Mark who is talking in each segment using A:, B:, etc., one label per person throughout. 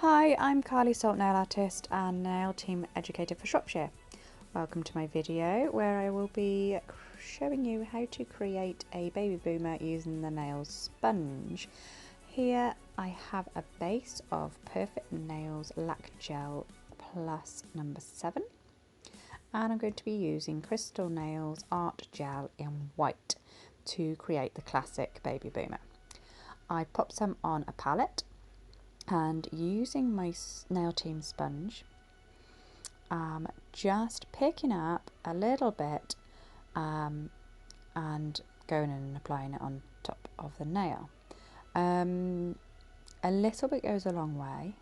A: Hi, I'm Carly Salt, nail artist and nail team educator for Shropshire. Welcome to my video where I will be showing you how to create a baby boomer using the nail sponge. Here I have a base of Perfect Nails Lac Gel Plus number 7, and I'm going to be using Crystal Nails Art Gel in white to create the classic baby boomer. I popped some on a palette and using my nail team sponge, just picking up a little bit and going in and applying it on top of the nail. A little bit goes a long way.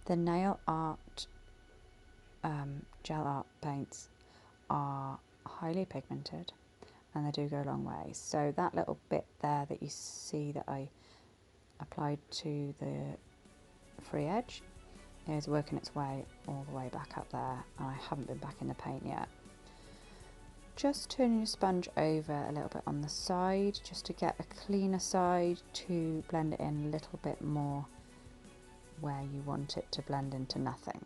A: The nail art gel art paints are highly pigmented and they do go a long way, so that little bit there that you see that I applied to the free edge is working its way all the way back up there, and I haven't been back in the paint yet. Just turning your sponge over a little bit on the side just to get a cleaner side to blend it in a little bit more where you want it to blend into nothing,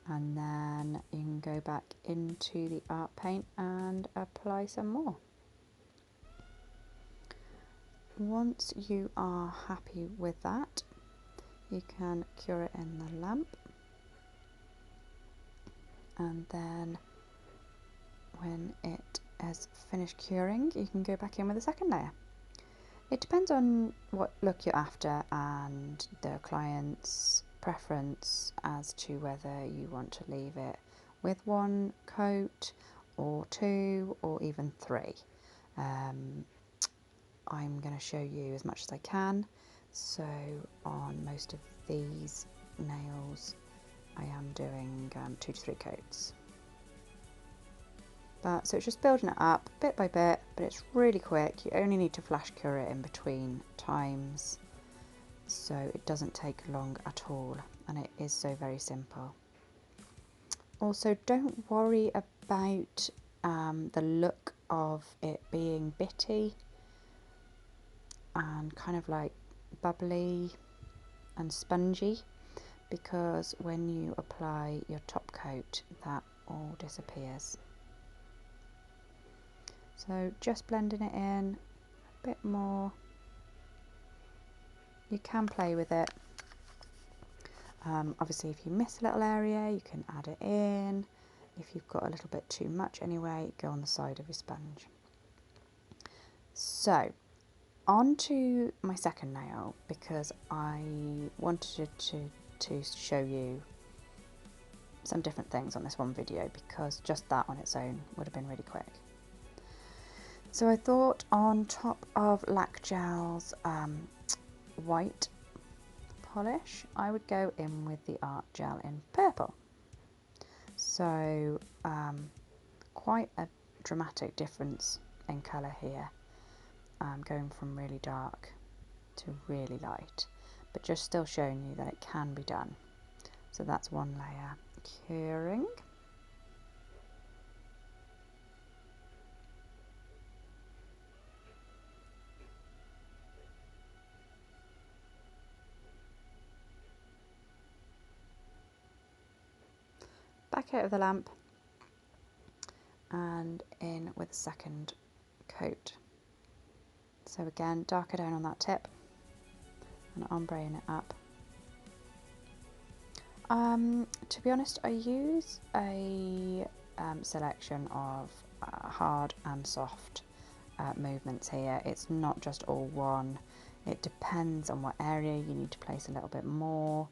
A: and then you can go back into the art paint and apply some more. Once you are happy with that, you can cure it in the lamp, and then when it has finished curing you can go back in with a second layer. It depends on what look you're after and the client's preference as to whether you want to leave it with one coat or two or even three. I'm going to show you as much as I can. So on most of these nails I am doing 2 to 3 coats. So it's just building it up bit by bit, but it's really quick. You only need to flash cure it in between times, so it doesn't take long at all, and it is so very simple. Also, don't worry about the look of it being bitty and kind of like bubbly and spongy, because when you apply your top coat that all disappears. So just blending it in a bit more. You can play with it. Obviously if you miss a little area you can add it in. If you've got a little bit too much anyway, go on the side of your sponge. So on to my second nail, because I wanted to show you some different things on this one video, because just that on its own would have been really quick. So I thought on top of Lac Gel's white polish I would go in with the art gel in purple. So quite a dramatic difference in colour here, going from really dark to really light, but just still showing you that it can be done. So that's one layer curing. Back out of the lamp and in with a second coat. So again, darker down on that tip and ombreing it up. To be honest, I use a selection of hard and soft movements here. It's not just all one. It depends on what area you need to place a little bit more,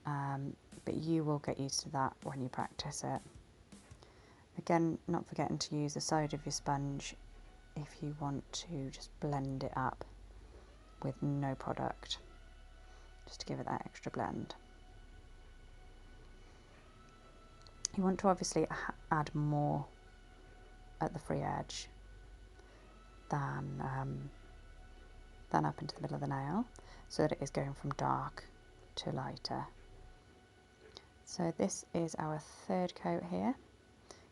A: but you will get used to that when you practice it. Again, not forgetting to use the side of your sponge if you want to just blend it up with no product, just to give it that extra blend. You want to obviously add more at the free edge than up into the middle of the nail, so that it is going from dark to lighter. So this is our third coat here,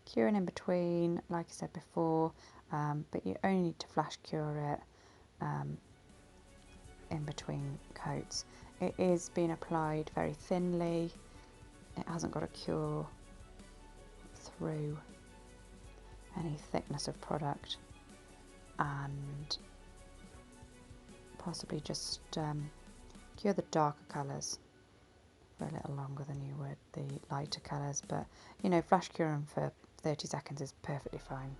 A: curing in between, like I said before, but you only need to flash cure it in between coats. it is being applied very thinly. It hasn't got to cure through any thickness of product, and possibly just cure the darker colours for a little longer than you would the lighter colours, but you know, flash cure them for 30 seconds is perfectly fine.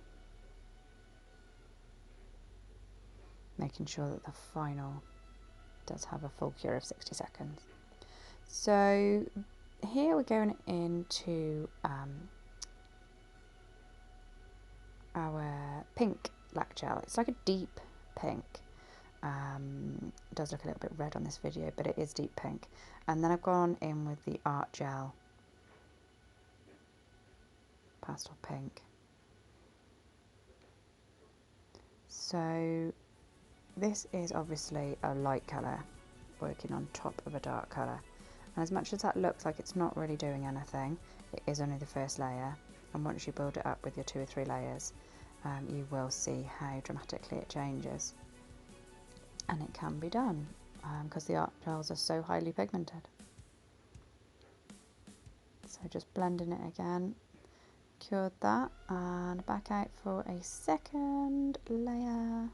A: Making sure that the final does have a full cure of 60 seconds. So here we're going into our pink lac gel. It's like a deep pink. It does look a little bit red on this video, but it is deep pink. And then I've gone in with the Art Gel pastel pink. So this is obviously a light colour working on top of a dark colour. And as much as that looks like it's not really doing anything, it is only the first layer. And once you build it up with your 2 or 3 layers, you will see how dramatically it changes. And it can be done because the art gels are so highly pigmented. So just blending it again, cured that, and back out for a second layer.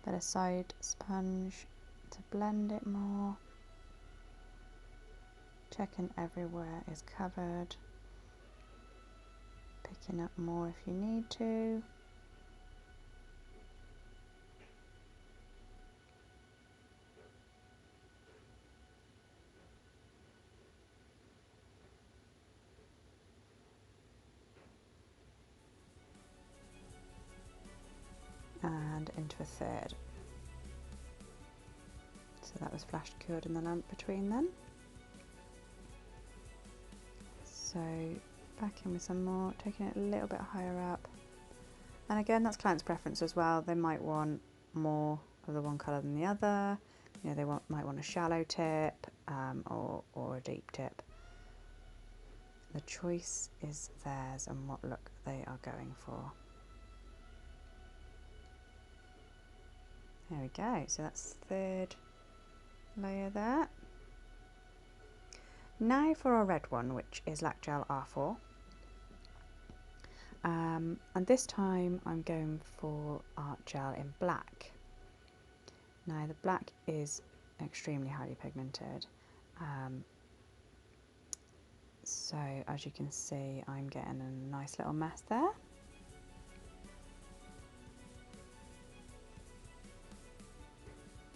A: Bit of side sponge to blend it more. Checking everywhere is covered. Picking up more if you need to. And into a third. So that was flash cured in the lamp between then. So back in with some more, taking it a little bit higher up. And again, that's client's preference as well. They might want more of the one colour than the other. You know, they might want a shallow tip or a deep tip. The choice is theirs and what look they are going for. There we go, so that's the third layer there. Now for our red one, which is Lac Gel R4. And this time I'm going for Art Gel in black. Now the black is extremely highly pigmented. So as you can see, I'm getting a nice little mess there.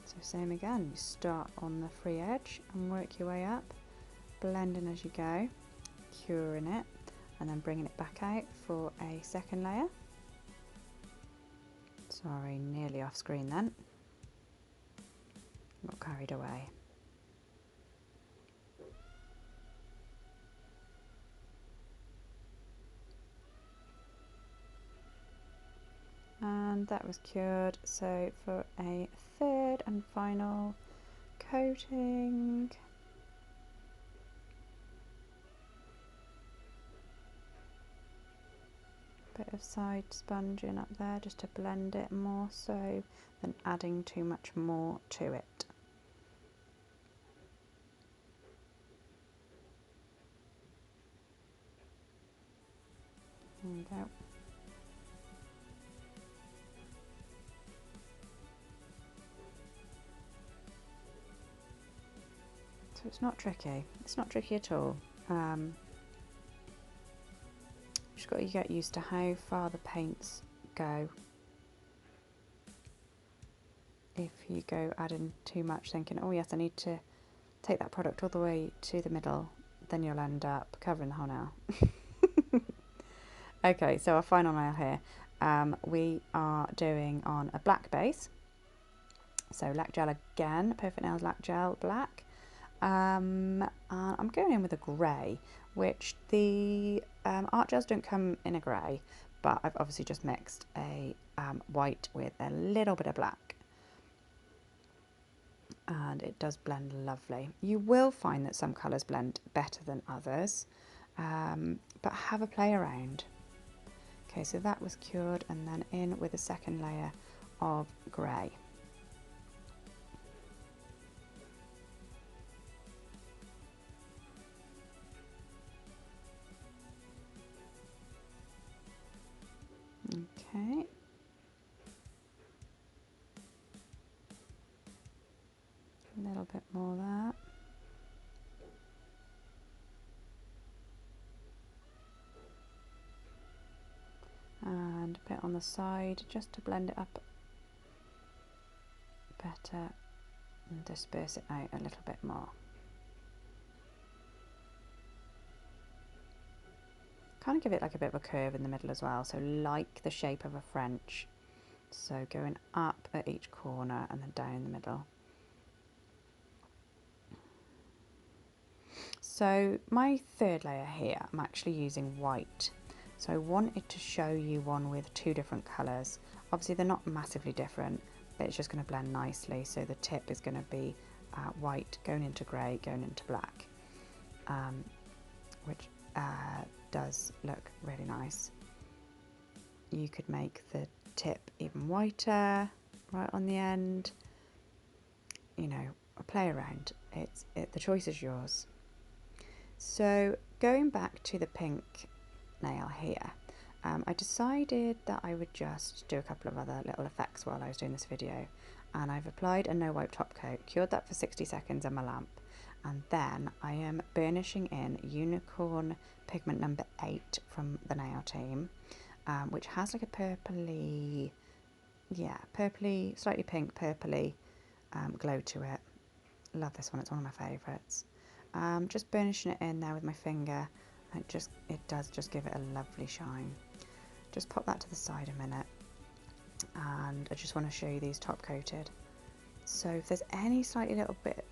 A: So same again, you start on the free edge and work your way up, blending as you go, curing it, and then bringing it back out for a second layer. Sorry, nearly off screen then. Got carried away. And that was cured, so for a third and final coating. Bit of side sponging up there just to blend it more so than adding too much more to it. There we go. So it's not tricky. It's not tricky at all. Just got to get used to how far the paints go. If you go adding too much, thinking, oh yes, I need to take that product all the way to the middle, then you'll end up covering the whole nail. Okay, so our final nail here, we are doing on a black base. So Lac Gel again, Perfect Nails Lac Gel black. And I'm going in with a grey, which the art gels don't come in a grey, but I've obviously just mixed a white with a little bit of black. And it does blend lovely. You will find that some colours blend better than others, but have a play around. Okay, so that was cured, and then in with a second layer of grey. A little bit more there. And a bit on the side just to blend it up better and disperse it out a little bit more. Kind of give it like a bit of a curve in the middle as well, so like the shape of a French. So going up at each corner and then down in the middle. So my third layer here, I'm actually using white. So I wanted to show you one with two different colours. Obviously they're not massively different, but it's just going to blend nicely. So the tip is going to be white going into grey, going into black, which does look really nice. You could make the tip even whiter right on the end, you know, play around. The choice is yours. So going back to the pink nail here, I decided that I would just do a couple of other little effects while I was doing this video, and I've applied a no wipe top coat, cured that for 60 seconds on my lamp, and then I am burnishing in Unicorn pigment number 8 from the nail team, which has like a purpley, purpley, slightly pink, purpley glow to it. Love this one, it's one of my favourites. Just burnishing it in there with my finger, and it does just give it a lovely shine. Just pop that to the side a minute, and I just want to show you these top coated. So if there's any slightly little bit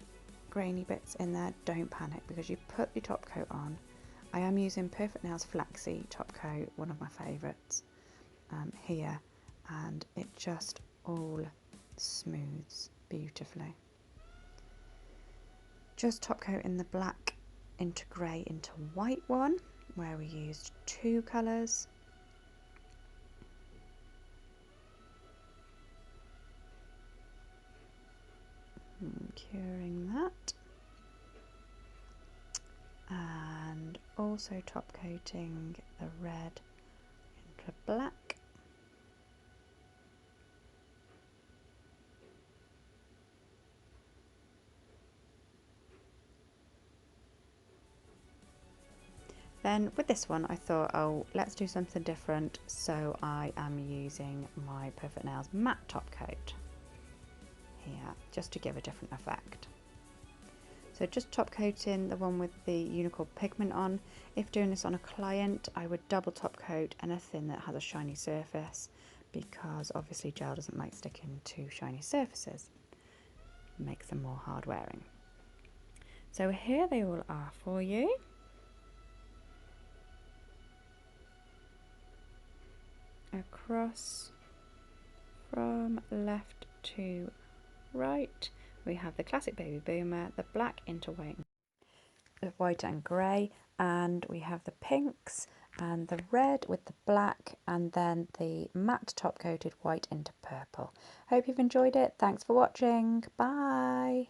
A: grainy bits in there, don't panic, because you put your top coat on. I am using Perfect Nails Flaxy top coat, one of my favourites here, and it just all smooths beautifully. Just top coat in the black into grey into white one, where we used 2 colours. Curing that. And also top coating the red into black. Then with this one I thought, oh, let's do something different, so I am using my Perfect Nails matte top coat here just to give a different effect. So just top coating the one with the Unicorn pigment on. If doing this on a client, I would double top coat anything that has a shiny surface, because obviously gel doesn't like sticking to shiny surfaces. It makes them more hard wearing. So here they all are for you. Across from left to right, we have the classic baby boomer, the black into white and grey, and we have the pinks and the red with the black, and then the matte top coated white into purple. Hope you've enjoyed it. Thanks for watching. Bye.